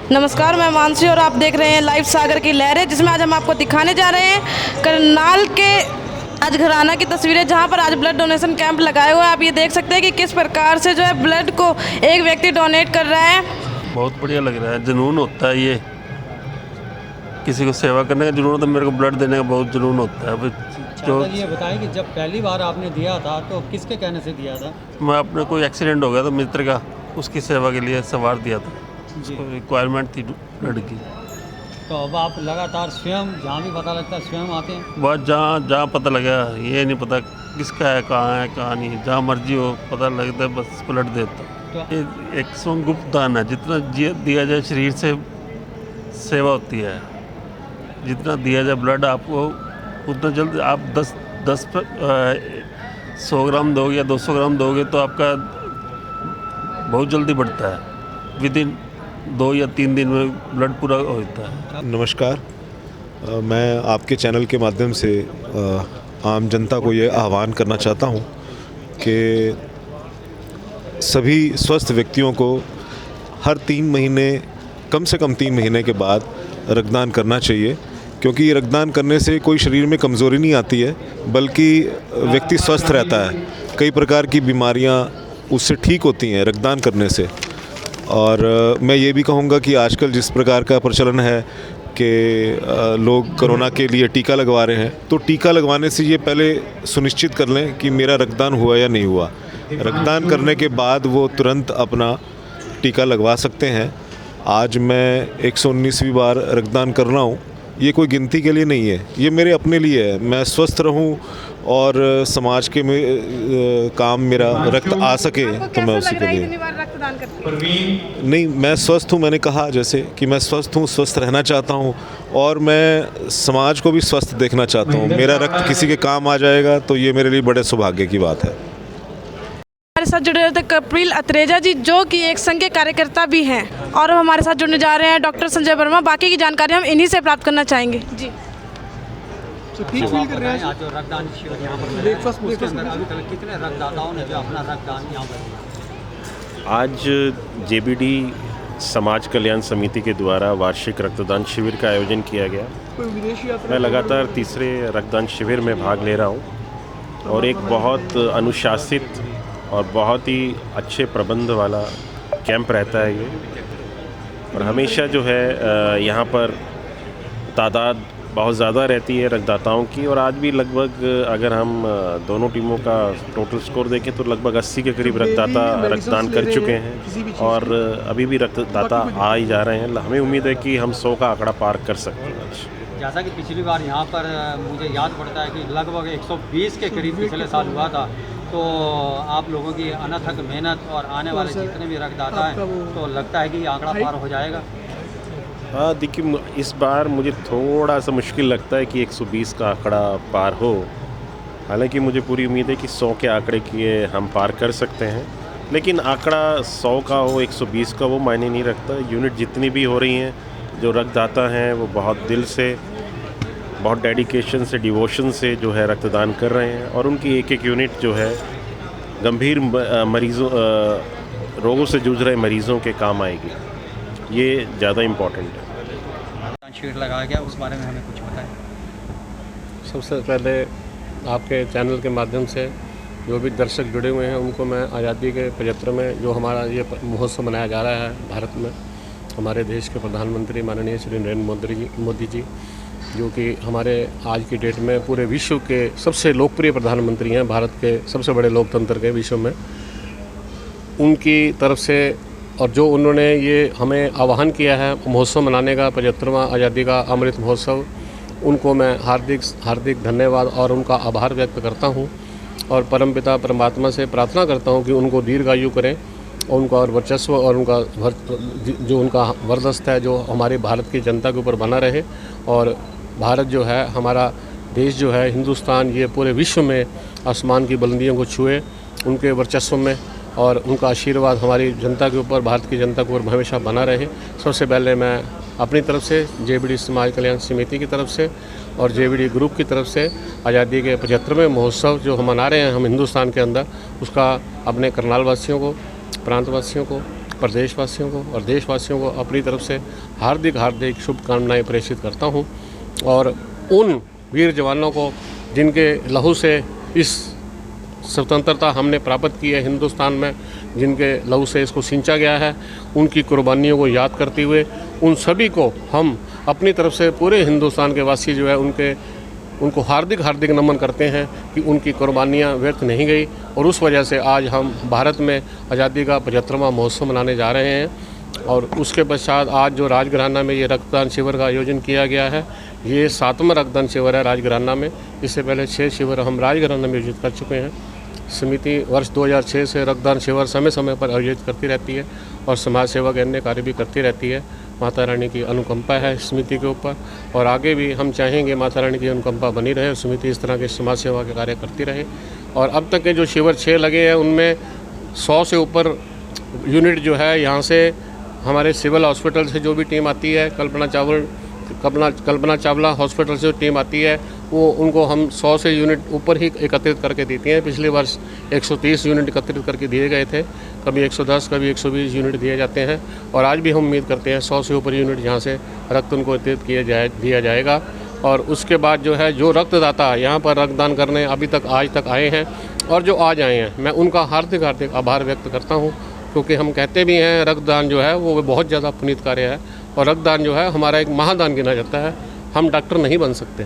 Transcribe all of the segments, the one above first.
नमस्कार, मैं मानसी और आप देख रहे हैं लाइव सागर की लहरें, जिसमें आज हम आपको दिखाने जा रहे हैं करनाल के अजघराना की तस्वीरें, जहां पर आज ब्लड डोनेशन कैंप लगाए हुए हैं। आप ये देख सकते हैं कि किस प्रकार से जो है ब्लड को एक व्यक्ति डोनेट कर रहा है। बहुत बढ़िया लग रहा है, जुनून होता है ये, किसी को सेवा करने का जुनून होता है। मेरे को ब्लड देने का बहुत जुनून होता है। तो ये बताएं कि जब पहली बार आपने दिया था तो किसके कहने से दिया था? मैं अपने कोई एक्सीडेंट हो गया था मित्र का, उसकी सेवा के लिए सवार दिया था। रिक्वायरमेंट थी ब्लड की। तो अब आप लगातार स्वयं जहाँ भी पता लगता है स्वयं आते हैं? बहुत जहाँ पता लगा, ये नहीं पता किसका है, कहाँ नहीं, जहाँ मर्जी हो पता लगता है, बस ब्लड देता हूँ। तो ये एक गुप्त दान है, जितना दिया जाए शरीर से सेवा होती है। जितना दिया जाए ब्लड आपको, उतना जल्द आप 100 ग्राम दोगे या 200 ग्राम दोगे तो आपका बहुत जल्दी बढ़ता है। विदिन 2 या 3 दिन में ब्लड पूरा होता है। नमस्कार, मैं आपके चैनल के माध्यम से आम जनता को ये आह्वान करना चाहता हूँ कि सभी स्वस्थ व्यक्तियों को हर 3 महीने, कम से कम 3 महीने के बाद रक्तदान करना चाहिए, क्योंकि रक्तदान करने से कोई शरीर में कमज़ोरी नहीं आती है, बल्कि व्यक्ति स्वस्थ रहता है। कई प्रकार की बीमारियाँ उससे ठीक होती हैं रक्तदान करने से। और मैं ये भी कहूँगा कि आजकल जिस प्रकार का प्रचलन है कि लोग कोरोना के लिए टीका लगवा रहे हैं, तो टीका लगवाने से ये पहले सुनिश्चित कर लें कि मेरा रक्तदान हुआ या नहीं हुआ। रक्तदान करने के बाद वो तुरंत अपना टीका लगवा सकते हैं। आज मैं 119वीं बार रक्तदान कर रहा हूँ। ये कोई गिनती के लिए नहीं है, ये मेरे अपने लिए है। मैं स्वस्थ रहूं और समाज के में काम मेरा रक्त आ सके, तो मैं उसी के लिए नहीं, मैं स्वस्थ हूं। मैंने कहा जैसे कि मैं स्वस्थ हूं, स्वस्थ रहना चाहता हूं और मैं समाज को भी स्वस्थ देखना चाहता हूं। मेरा रक्त किसी के काम आ जाएगा तो ये मेरे लिए बड़े सौभाग्य की बात है। हमारे साथ जुड़े थे कपिल अत्रेजा जी, जो कि एक संघ के कार्यकर्ता भी हैं, और हमारे साथ जुड़ने जा रहे हैं डॉक्टर संजय वर्मा। बाकी की जानकारी हम इन्हीं से प्राप्त करना चाहेंगे जी। तो ठीक फील कर रहे हैं आज जो रक्तदान शिविर यहाँ पर ब्रेकफास्ट अभी तक कितने रक्तदाताओं ने जो अपना रक्तदान यहाँ पर? आज जेबीडी समाज कल्याण समिति के द्वारा वार्षिक रक्तदान शिविर का आयोजन किया गया। मैं लगातार तीसरे रक्तदान शिविर में भाग ले रहा हूँ और एक बहुत अनुशासित और बहुत ही अच्छे प्रबंध वाला कैंप रहता है ये। और हमेशा जो है यहाँ पर तादाद बहुत ज़्यादा रहती है रक्तदाताओं की, और आज भी लगभग अगर हम दोनों टीमों का टोटल स्कोर देखें तो लगभग 80 के करीब रक्तदाता रक्तदान कर चुके हैं और अभी भी रक्तदाता आ ही जा रहे हैं। हमें उम्मीद है कि हम 100 का आंकड़ा पार कर सकते हैं आज। जैसा कि पिछली बार यहाँ पर मुझे याद पड़ता है कि लगभग 120 के करीब पिछले साल हुआ था। तो आप लोगों की अनथक मेहनत और आने वाले जितने भी रक्तदाता हैं, तो लगता है कि ये आंकड़ा पार हो जाएगा। हाँ देखिए, इस बार मुझे थोड़ा सा मुश्किल लगता है कि 120 का आंकड़ा पार हो। हालांकि मुझे पूरी उम्मीद है कि 100 के आंकड़े की हम पार कर सकते हैं, लेकिन आंकड़ा 100 का हो 120 का वो मायने नहीं रखता। यूनिट जितनी भी हो रही हैं, जो रक्तदाता हैं वो बहुत दिल से, बहुत डेडिकेशन से, डिवोशन से जो है रक्तदान कर रहे हैं, और उनकी एक यूनिट जो है गंभीर मरीज़ों रोगों से जूझ रहे मरीज़ों के काम आएगी। ये ज़्यादा इम्पोर्टेंट है। शिविर लगाया गया, उस बारे में हमें कुछ बताएं। सबसे पहले आपके चैनल के माध्यम से जो भी दर्शक जुड़े हुए हैं उनको मैं आज़ादी के 75 में जो हमारा ये महोत्सव मनाया जा रहा है भारत में, हमारे देश के प्रधानमंत्री माननीय श्री नरेंद्र मोदी जी, जो कि हमारे आज की डेट में पूरे विश्व के सबसे लोकप्रिय प्रधानमंत्री हैं, भारत के सबसे बड़े लोकतंत्र के विश्व में, उनकी तरफ से, और जो उन्होंने ये हमें आह्वान किया है महोत्सव मनाने का, 75वां आज़ादी का अमृत महोत्सव, उनको मैं हार्दिक धन्यवाद और उनका आभार व्यक्त करता हूँ। और परमपिता परमात्मा से प्रार्थना करता हूँ कि उनको दीर्घायु करें और उनका और वर्चस्व और उनका जो उनका वरदस्त है जो हमारे भारत की जनता के ऊपर बना रहे, और भारत जो है, हमारा देश जो है हिंदुस्तान, ये पूरे विश्व में आसमान की बुलंदियों को छुए, उनके वर्चस्व में, और उनका आशीर्वाद हमारी जनता के ऊपर, भारत की जनता के ऊपर हमेशा बना रहे। सबसे पहले मैं अपनी तरफ से, जेबीडी समाज कल्याण समिति की तरफ से और जेबीडी ग्रुप की तरफ से आज़ादी के 75वें महोत्सव जो हम मना रहे हैं हम हिंदुस्तान के अंदर, उसका अपने करनाल वासियों को, प्रांतवासियों को प्रदेशवासियों को और देशवासियों को अपनी तरफ से हार्दिक हार्दिक शुभकामनाएं प्रेषित करता हूं और उन वीर जवानों को जिनके लहू से इस स्वतंत्रता हमने प्राप्त की है हिंदुस्तान में, जिनके लहू से इसको सिंचा गया है, उनकी कुर्बानियों को याद करते हुए उन सभी को हम अपनी तरफ से पूरे हिंदुस्तान के वासी जो है उनको हार्दिक हार्दिक नमन करते हैं कि उनकी कुर्बानियाँ व्यर्थ नहीं गई और उस वजह से आज हम भारत में आज़ादी का 75वां महोत्सव मनाने जा रहे हैं। और उसके पश्चात आज जो राजघराना में ये रक्तदान शिविर का आयोजन किया गया है, ये 7वां रक्तदान शिविर है राजघराना में। इससे पहले 6 शिविर हम राजघराना में आयोजित कर चुके हैं। समिति वर्ष 2006 से रक्तदान शिविर समय समय पर आयोजित करती रहती है और समाज सेवा के अन्य कार्य भी करती रहती है। माता रानी की अनुकंपा है समिति के ऊपर और आगे भी हम चाहेंगे माता रानी की अनुकंपा बनी रहे और समिति इस तरह के समाज सेवा के कार्य करती रहे। और अब तक के जो शिविर 6 लगे हैं उनमें 100 से ऊपर यूनिट जो है यहाँ से हमारे सिविल हॉस्पिटल से जो भी टीम आती है, कल्पना चावला हॉस्पिटल से जो टीम आती है वो उनको हम 100 से यूनिट ऊपर ही एकत्रित करके देती हैं। पिछले वर्ष 130 यूनिट एकत्रित करके दिए गए थे, कभी 110 कभी 120 यूनिट दिए जाते हैं और आज भी हम उम्मीद करते हैं 100 से ऊपर यूनिट यहाँ से रक्त उनको एकत्रित दिया जाएगा। और उसके बाद जो है जो रक्तदाता यहाँ पर रक्तदान करने अभी तक आज तक आए हैं और जो आज आए हैं, मैं उनका हार्दिक हार्दिक आभार व्यक्त करता हूँ, क्योंकि हम कहते भी हैं रक्तदान जो है वो बहुत ज़्यादा पुनीत कार्य है और रक्तदान जो है हमारा एक महादान गिना जाता है। हम डॉक्टर नहीं बन सकते,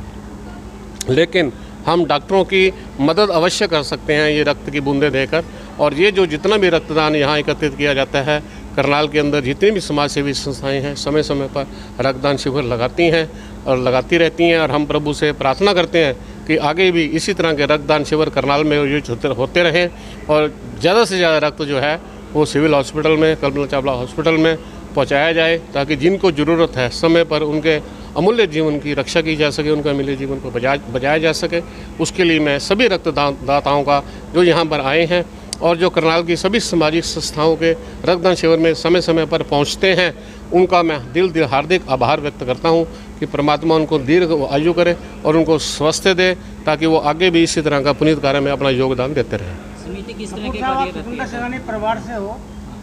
लेकिन हम डॉक्टरों की मदद अवश्य कर सकते हैं ये रक्त की बूंदें देकर। और ये जो जितना भी रक्तदान यहाँ एकत्रित किया जाता है, करनाल के अंदर जितनी भी समाज सेवी संस्थाएँ हैं समय समय पर रक्तदान शिविर लगाती हैं और लगाती रहती हैं। और हम प्रभु से प्रार्थना करते हैं कि आगे भी इसी तरह के रक्तदान शिविर करनाल में आयोजित होते रहें और ज़्यादा से ज़्यादा रक्त जो है वो सिविल हॉस्पिटल में, कल्पना चावला हॉस्पिटल में पहुंचाया जाए, ताकि जिनको ज़रूरत है समय पर उनके अमूल्य जीवन की रक्षा की जा सके, उनके अमूल्य जीवन को बचाया जा सके। उसके लिए मैं सभी रक्तदाताओं का जो यहाँ पर आए हैं और जो करनाल की सभी सामाजिक संस्थाओं के रक्तदान शिविर में समय समय पर पहुँचते हैं, उनका मैं दिल हार्दिक आभार व्यक्त करता हूँ कि परमात्मा उनको दीर्घ आयु करे और उनको स्वास्थ्य दे, ताकि वो आगे भी इसी तरह का पुनीत कार्य में अपना योगदान देते रहें। समिति किस तरह के कार्य करती है? स्वतंत्रता सेनानी परिवार से हो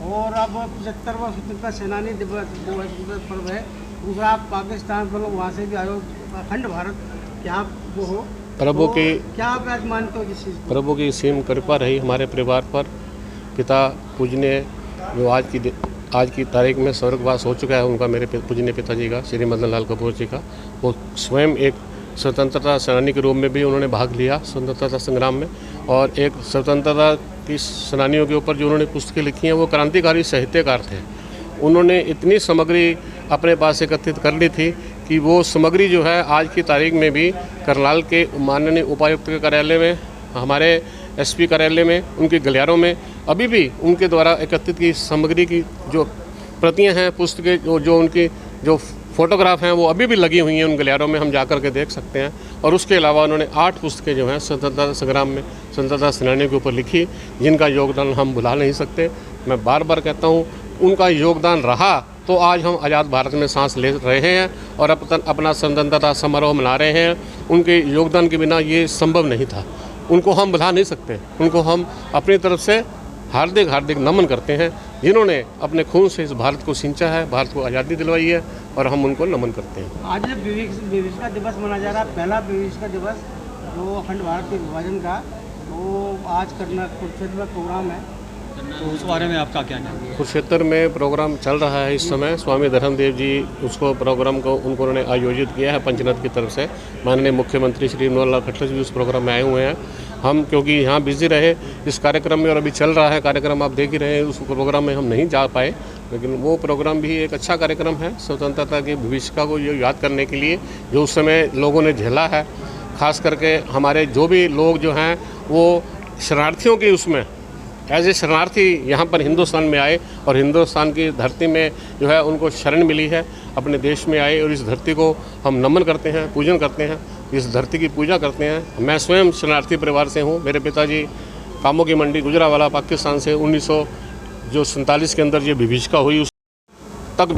और अब 75वां स्वतंत्रता सेनानी दिवस पर्व है, दूसरा आप पाकिस्तान पर वहाँ से भी आए हो, अखंड भारत, क्या वो हो प्रभु तो की क्या आप आज मानते हो जिस चीज़ को? प्रभु की सीम कृपा रही हमारे परिवार पर। पिता पूजनीय जो आज की तारीख में स्वर्गवास हो चुका है उनका, मेरे पूजनीय पिताजी का, श्री मदन लाल कपूर जी का, वो स्वयं एक स्वतंत्रता सेनानी के रूप में भी उन्होंने भाग लिया स्वतंत्रता संग्राम में। और एक स्वतंत्रता की सेनानियों के ऊपर जो उन्होंने पुस्तकें लिखी हैं वो क्रांतिकारी साहित्यकार थे। उन्होंने इतनी सामग्री अपने पास एकत्रित कर ली थी कि वो सामग्री जो है आज की तारीख में भी करनाल के माननीय उपायुक्त के कार्यालय में, हमारे एसपी कार्यालय में, उनके गलियारों में अभी भी उनके द्वारा एकत्रित की सामग्री की जो प्रतियां हैं, पुस्तकें, जो उनकी जो फोटोग्राफ हैं वो अभी भी लगी हुई हैं उन गलियारों में, हम जा कर के देख सकते हैं। और उसके अलावा उन्होंने 8 पुस्तकें जो हैं स्वतंत्रता संग्राम में स्वतंत्रता सेनानियों के ऊपर लिखी, जिनका योगदान हम भुला नहीं सकते। मैं बार बार कहता हूँ उनका योगदान रहा तो आज हम आज़ाद भारत में सांस ले रहे हैं और अपना स्वतंत्रता समारोह मना रहे हैं। उनके योगदान के बिना ये संभव नहीं था, उनको हम भुला नहीं सकते। उनको हम अपनी तरफ से हार्दिक हार्दिक नमन करते हैं, जिन्होंने अपने खून से इस भारत को सिंचा है, भारत को आज़ादी दिलवाई है, और हम उनको नमन करते हैं। आज विभिषिका दिवस मनाया जा रहा है, पहला विभिषिका दिवस जो अखंड भारत के विभाजन का, तो आज करना कुरुक्षेत्र में प्रोग्राम है, तो उस बारे में आपका क्या कहना है? कुरुक्षेत्र में प्रोग्राम चल रहा है इस समय। स्वामी धर्मदेव जी उसको प्रोग्राम को उन्होंने आयोजित किया है पंचनद की तरफ से। माननीय मुख्यमंत्री श्री मनोहर लाल खट्टर जी उस प्रोग्राम में आए हुए हैं। हम क्योंकि यहाँ बिजी रहे इस कार्यक्रम में और अभी चल रहा है कार्यक्रम, आप देख ही रहे हैं, उस प्रोग्राम में हम नहीं जा पाए, लेकिन वो प्रोग्राम भी एक अच्छा कार्यक्रम है स्वतंत्रता की विभिषिका को याद करने के लिए, जो उस समय लोगों ने झेला है। खास करके हमारे जो भी लोग जो हैं वो शरणार्थियों की उसमें एज ए शरणार्थी यहाँ पर हिंदुस्तान में आए और हिंदुस्तान की धरती में जो है उनको शरण मिली है, अपने देश में आए और इस धरती को हम नमन करते हैं, पूजन करते हैं, इस धरती की पूजा करते हैं। मैं स्वयं शरणार्थी परिवार से हूँ। मेरे पिताजी कामों की मंडी गुजरावाला पाकिस्तान से 1947 के अंदर ये विभिषिका हुई उस तक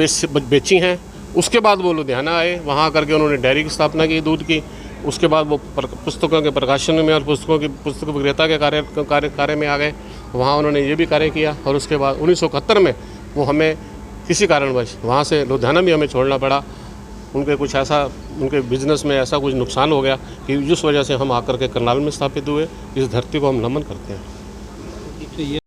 बेची हैं। उसके बाद वो लुधियाना आए, वहाँ करके उन्होंने डेयरी की स्थापना की दूध की। उसके बाद वो पुस्तकों के प्रकाशन में और पुस्तक विक्रेता के कार्य में आ गए, वहाँ उन्होंने ये भी कार्य किया। और उसके बाद 1971 में वो हमें किसी कारणवश वहाँ से लुधियाना भी हमें छोड़ना पड़ा। उनके कुछ ऐसा, उनके बिजनेस में ऐसा कुछ नुकसान हो गया कि जिस वजह से हम आकर के करनाल में स्थापित हुए। इस धरती को हम नमन करते हैं।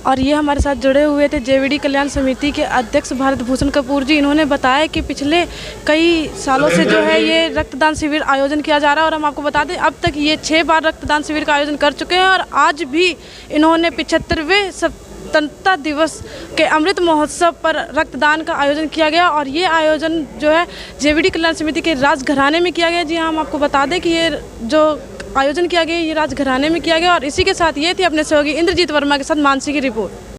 और ये हमारे साथ जुड़े हुए थे जेवीडी कल्याण समिति के अध्यक्ष भारत भूषण कपूर जी। इन्होंने बताया कि पिछले कई सालों से जो है ये रक्तदान शिविर आयोजन किया जा रहा है और हम आपको बता दें अब तक ये 6 बार रक्तदान शिविर का आयोजन कर चुके हैं और आज भी इन्होंने 75वें स्वतंत्रता दिवस के अमृत महोत्सव पर रक्तदान का आयोजन किया गया और ये आयोजन जो है जेवीडी कल्याण समिति के राजघराने में किया गया। जी हाँ, हम आपको बता दें कि ये जो आयोजन किया गया ये राजघराने में किया गया और इसी के साथ ये थी अपने सहयोगी इंद्रजीत वर्मा के साथ मानसी की रिपोर्ट।